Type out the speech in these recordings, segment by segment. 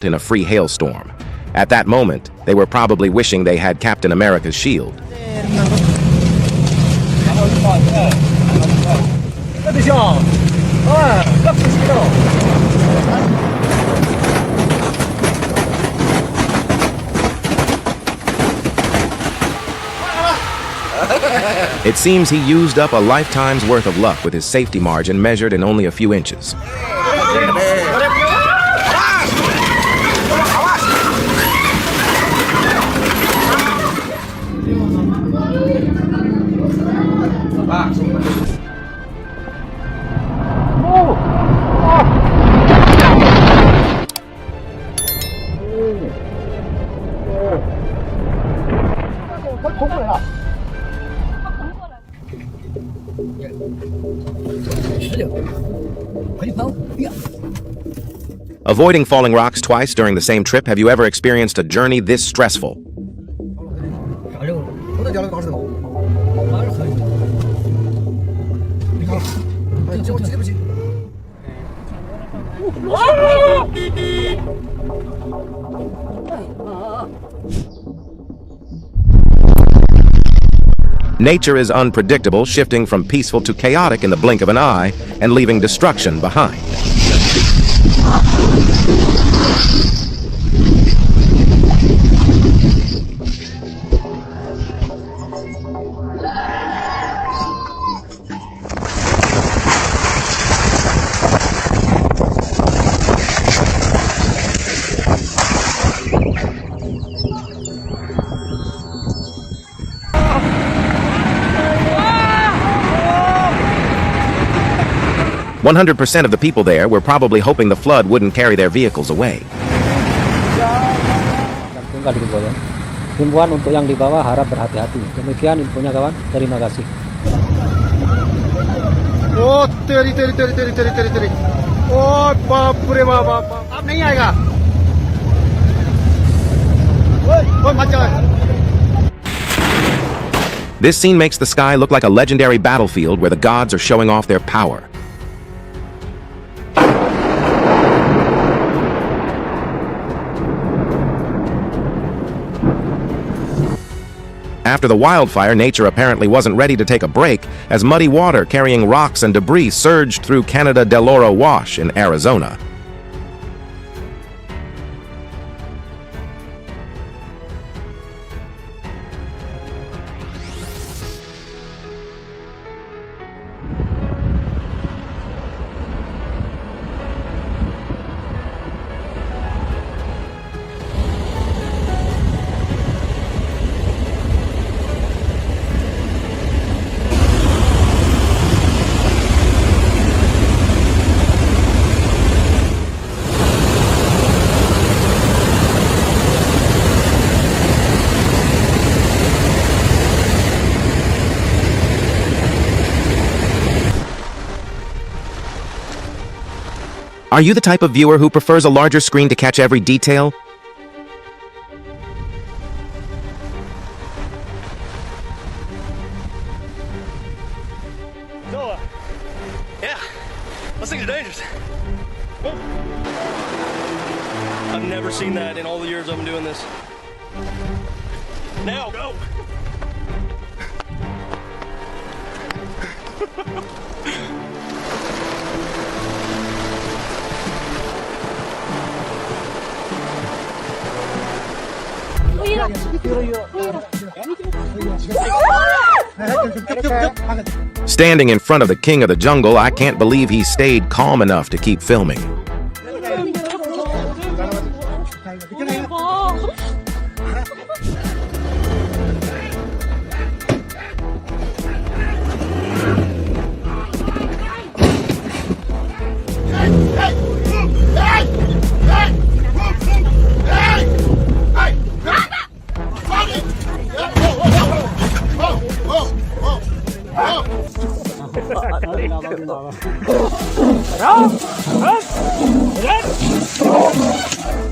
in a free hailstorm. At that moment, they were probably wishing they had Captain America's shield. It seems he used up a lifetime's worth of luck with his safety margin measured in only a few inches. Avoiding falling rocks twice during the same trip, have you ever experienced a journey this stressful? Nature is unpredictable, shifting from peaceful to chaotic in the blink of an eye and leaving destruction behind. 100% of the people there were probably hoping the flood wouldn't carry their vehicles away. Himbauan untuk yang di bawah harap berhati-hati. Demikian infonya kawan. Terima kasih. Oh, teri. Oh, बापरे बाप. अब नहीं आएगा. ओए मत जाओ. This scene makes the sky look like a legendary battlefield where the gods are showing off their power. After the wildfire, nature apparently wasn't ready to take a break as muddy water carrying rocks and debris surged through Canada del Oro Wash in Arizona. Are you the type of viewer who prefers a larger screen to catch every detail? So, yeah, those things are dangerous. I've never seen that in all the years I've been doing this. Now, go! Standing in front of the king of the jungle, I can't believe he stayed calm enough to keep filming.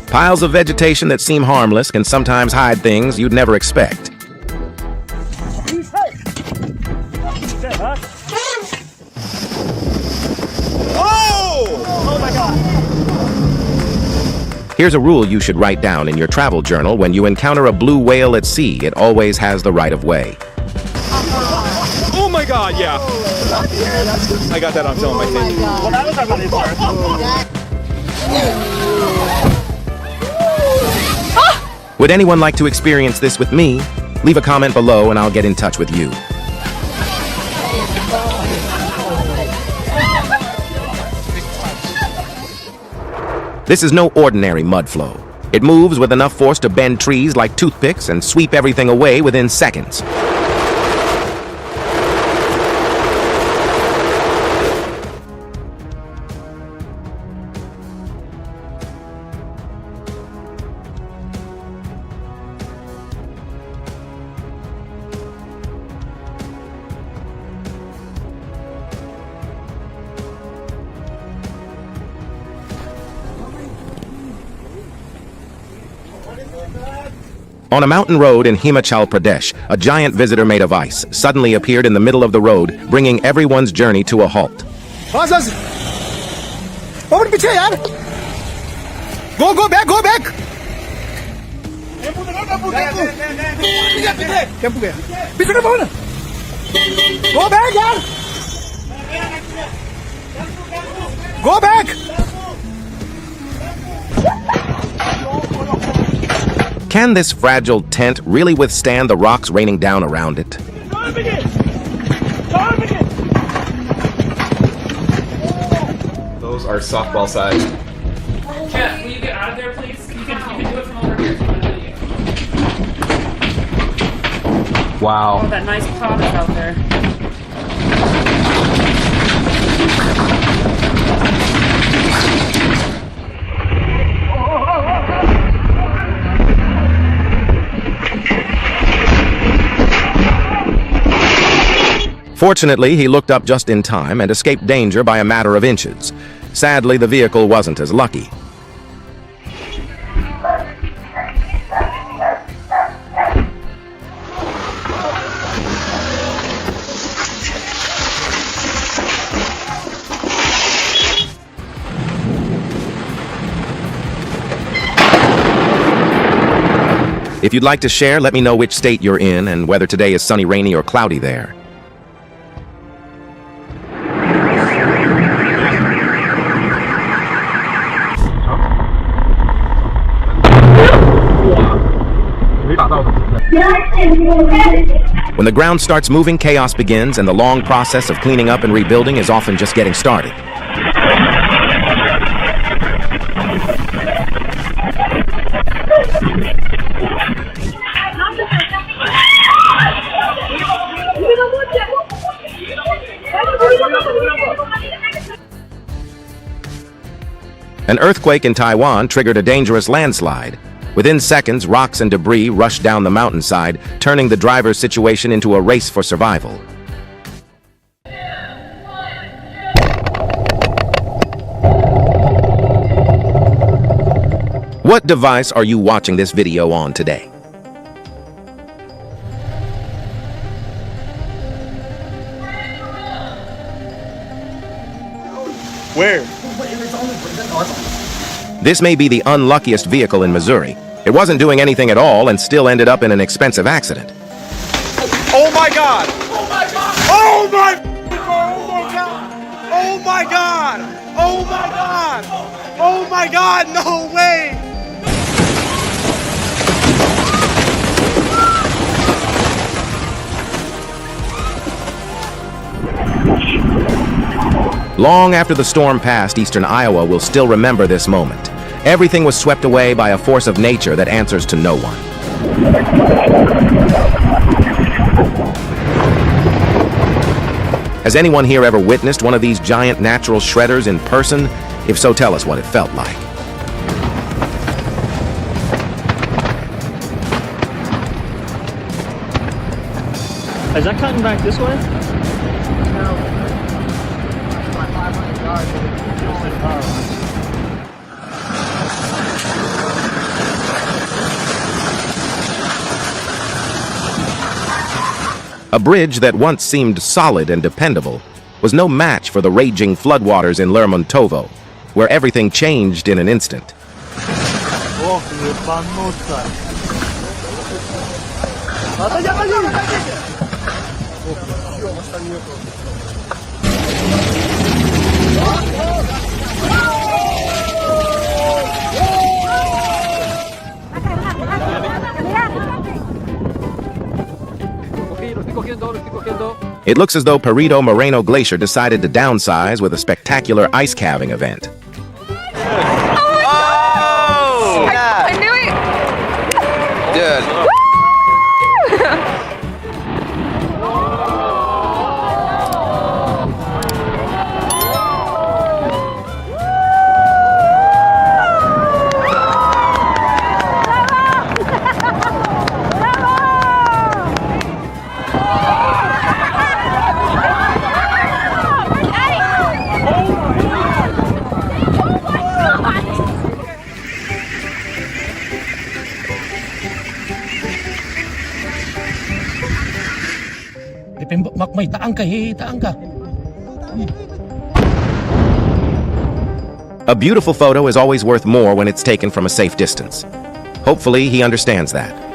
Piles of vegetation that seem harmless can sometimes hide things you'd never expect. Here's a rule you should write down in your travel journal. When you encounter a blue whale at sea, it always has the right of way. Oh my God, yeah. I got that on film, I think. Well, that was our money's worth. Would anyone like to experience this with me? Leave a comment below and I'll get in touch with you. This is no ordinary mud flow. It moves with enough force to bend trees like toothpicks and sweep everything away within seconds. On a mountain road in Himachal Pradesh, a giant visitor made of ice suddenly appeared in the middle of the road, bringing everyone's journey to a halt. Go back, go back. Go back, yaar. Go back. Can this fragile tent really withstand the rocks raining down around it? Those are softball sized. Jeff, will you get out of there, please? You can do it from over here if you want to do. Wow. Oh, that nice pot is out there. Fortunately, he looked up just in time and escaped danger by a matter of inches. Sadly, the vehicle wasn't as lucky. If you'd like to share, let me know which state you're in and whether today is sunny, rainy, or cloudy there. When the ground starts moving, chaos begins, and the long process of cleaning up and rebuilding is often just getting started. An earthquake in Taiwan triggered a dangerous landslide. Within seconds, rocks and debris rushed down the mountainside, turning the driver's situation into a race for survival. What device are you watching this video on today? Where? This may be the unluckiest vehicle in Missouri. It wasn't doing anything at all and still ended up in an expensive accident. Oh my God! Oh my God! Oh my! Oh my God! Oh my God! Oh my God! No way! Long after the storm passed, eastern Iowa will still remember this moment. Everything was swept away by a force of nature that answers to no one. Has anyone here ever witnessed one of these giant natural shredders in person? If so, tell us what it felt like. Is that cutting back this way? A bridge that once seemed solid and dependable was no match for the raging floodwaters in Lermontovo, where everything changed in an instant. Ебануться. It looks as though Perito Moreno Glacier decided to downsize with a spectacular ice calving event. I knew it! Dude. May taang ka, taang ka. A beautiful photo is always worth more when it's taken from a safe distance. Hopefully, he understands that.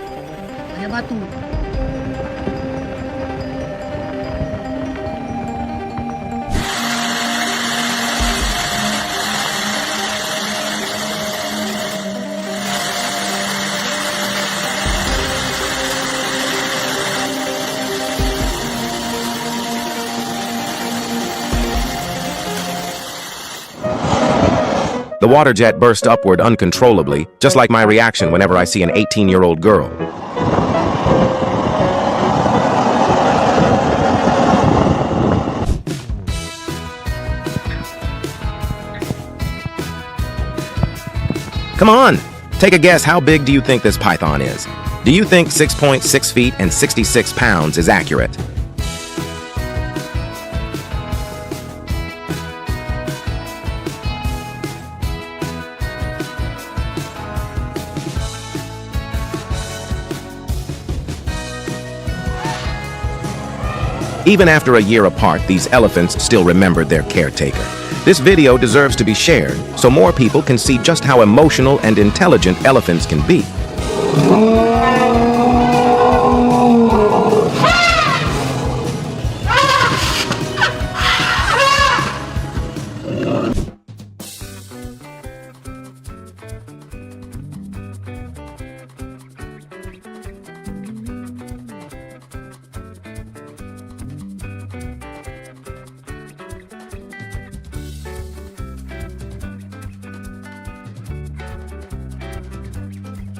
The water jet burst upward uncontrollably, just like my reaction whenever I see an 18-year-old girl. Come on! Take a guess, how big do you think this python is? Do you think 6.6 feet and 66 pounds is accurate? Even after a year apart, these elephants still remembered their caretaker. This video deserves to be shared so more people can see just how emotional and intelligent elephants can be.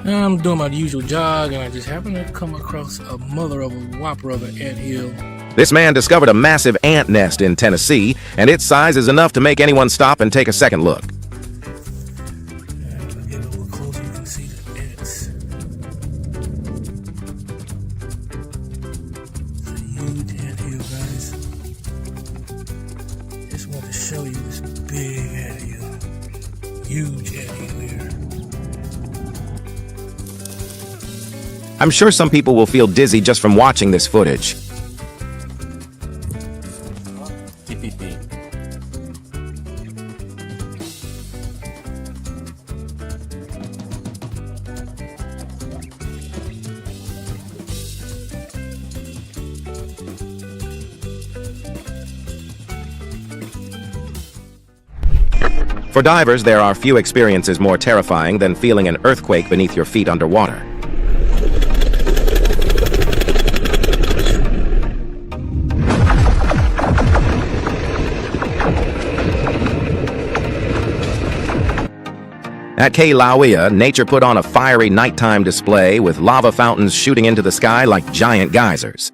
I'm doing my usual jog, and I just happened to come across a mother of a whopper of an anthill. This man discovered a massive ant nest in Tennessee, and its size is enough to make anyone stop and take a second look. If I get a little closer, you can see the ants. It's a huge anthill, guys. Just want to show you this big anthill. Huge anthill here. I'm sure some people will feel dizzy just from watching this footage. For divers, there are few experiences more terrifying than feeling an earthquake beneath your feet underwater. At Kilauea, nature put on a fiery nighttime display with lava fountains shooting into the sky like giant geysers.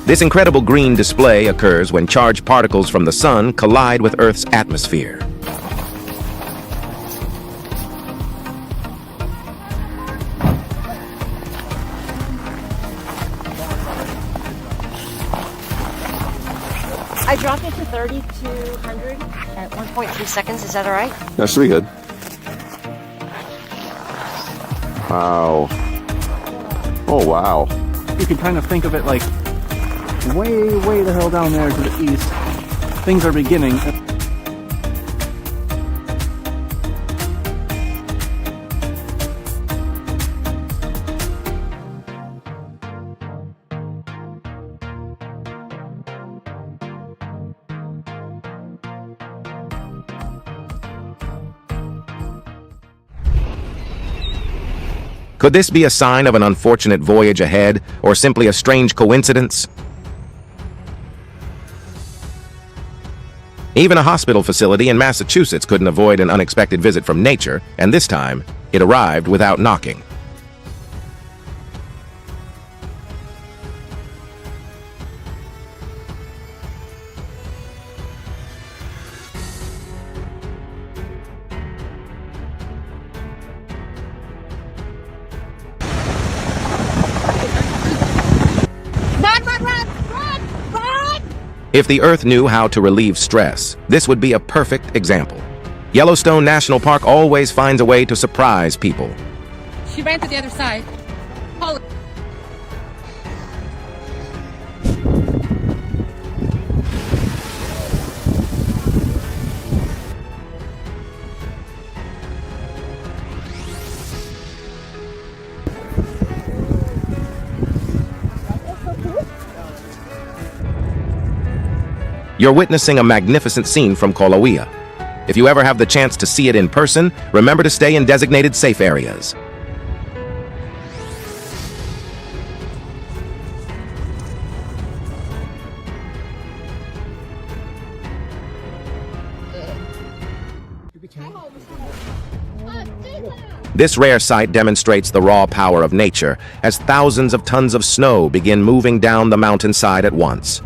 This incredible green display occurs when charged particles from the sun collide with Earth's atmosphere. I dropped it to 3,200 at 1.3 seconds. Is that all right? That's pretty good. Wow. Oh, wow. You can kind of think of it like way the hell down there to the east. Things are beginning. Could this be a sign of an unfortunate voyage ahead, or simply a strange coincidence? Even a hospital facility in Massachusetts couldn't avoid an unexpected visit from nature, and this time, it arrived without knocking. If the Earth knew how to relieve stress, this would be a perfect example. Yellowstone National Park always finds a way to surprise people. She ran to the other side. Hold it. You're witnessing a magnificent scene from Kolawea. If you ever have the chance to see it in person, remember to stay in designated safe areas. This rare sight demonstrates the raw power of nature as thousands of tons of snow begin moving down the mountainside at once.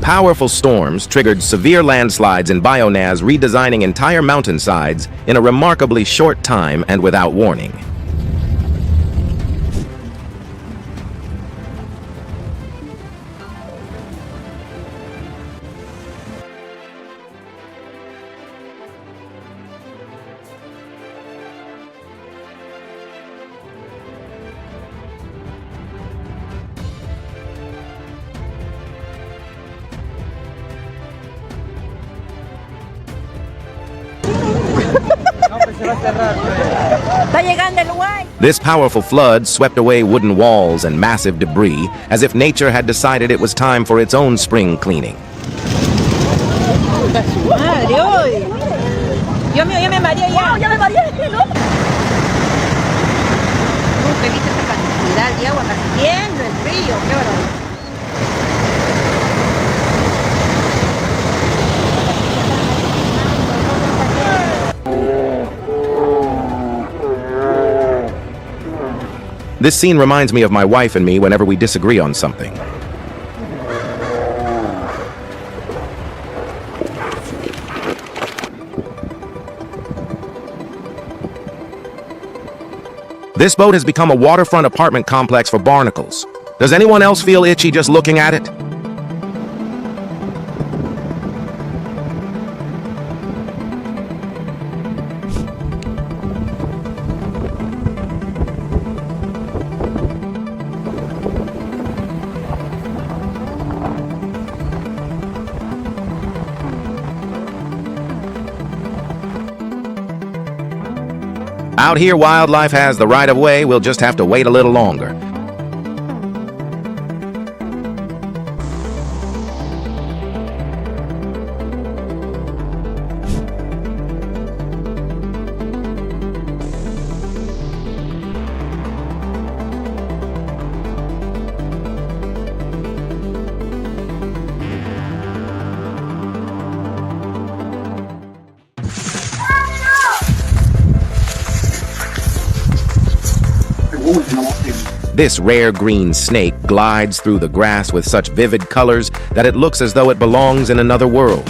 Powerful storms triggered severe landslides in Bionaz, redesigning entire mountainsides in a remarkably short time and without warning. This powerful flood swept away wooden walls and massive debris, as if nature had decided it was time for its own spring cleaning. This scene reminds me of my wife and me whenever we disagree on something. This boat has become a waterfront apartment complex for barnacles. Does anyone else feel itchy just looking at it? Out here, wildlife has the right of way. We'll just have to wait a little longer. This rare green snake glides through the grass with such vivid colors that it looks as though it belongs in another world.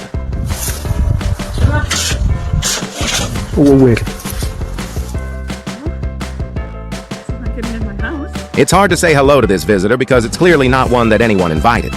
It's hard to say hello to this visitor because it's clearly not one that anyone invited.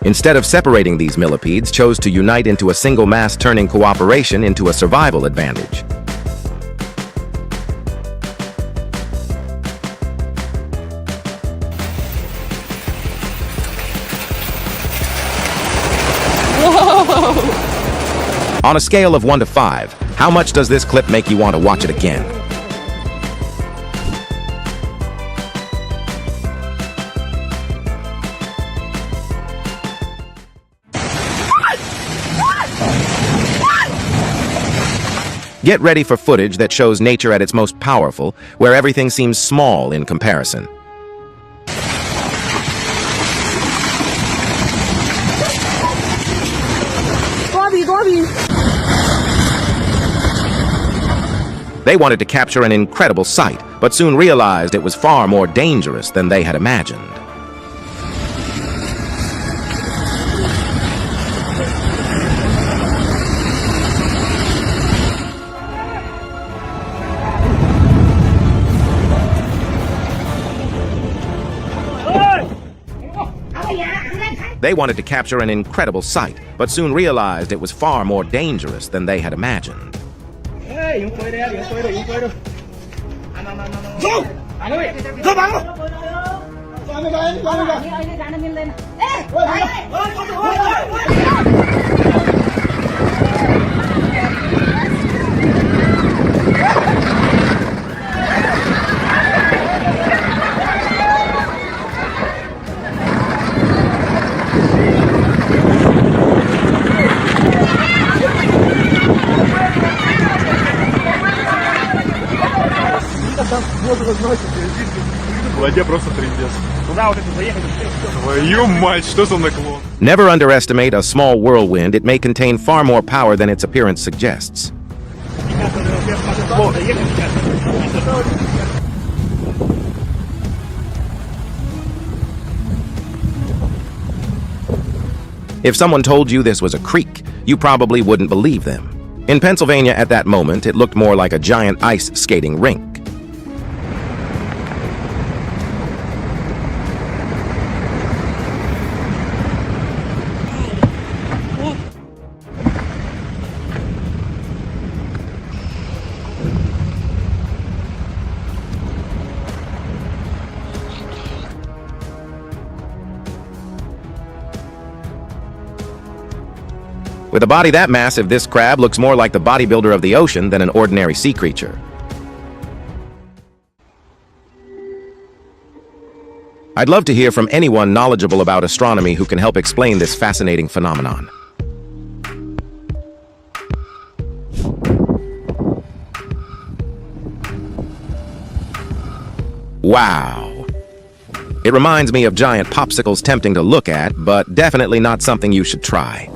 Instead of separating these millipedes, chose to unite into a single mass, turning cooperation into a survival advantage. Whoa! On a scale of 1 to 5, how much does this clip make you want to watch it again? Get ready for footage that shows nature at its most powerful, where everything seems small in comparison. They wanted to capture an incredible sight, but soon realized it was far more dangerous than they had imagined. They wanted to capture an incredible sight, but soon realized it was far more dangerous than they had imagined. Never underestimate a small whirlwind. It may contain far more power than its appearance suggests. If someone told you this was a creek, you probably wouldn't believe them. In Pennsylvania at that moment, it looked more like a giant ice skating rink. With a body that massive, this crab looks more like the bodybuilder of the ocean than an ordinary sea creature. I'd love to hear from anyone knowledgeable about astronomy who can help explain this fascinating phenomenon. Wow. It reminds me of giant popsicles, tempting to look at, but definitely not something you should try.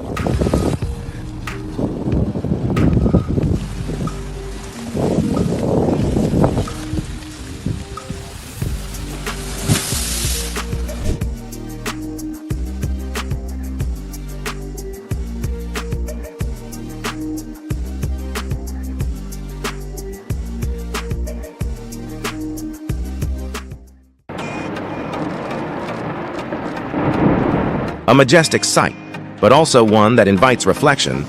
A majestic sight, but also one that invites reflection.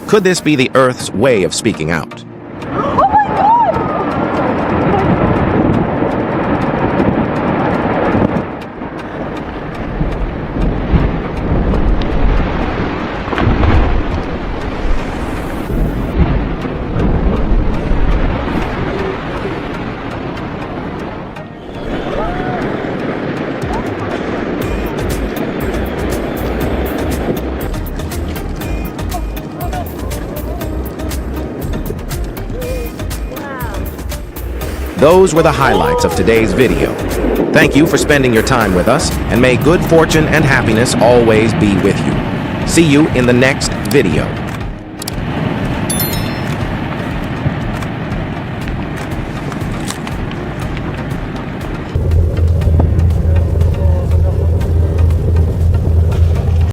Could this be the Earth's way of speaking out? Those were the highlights of today's video. Thank you for spending your time with us, and may good fortune and happiness always be with you. See you in the next video.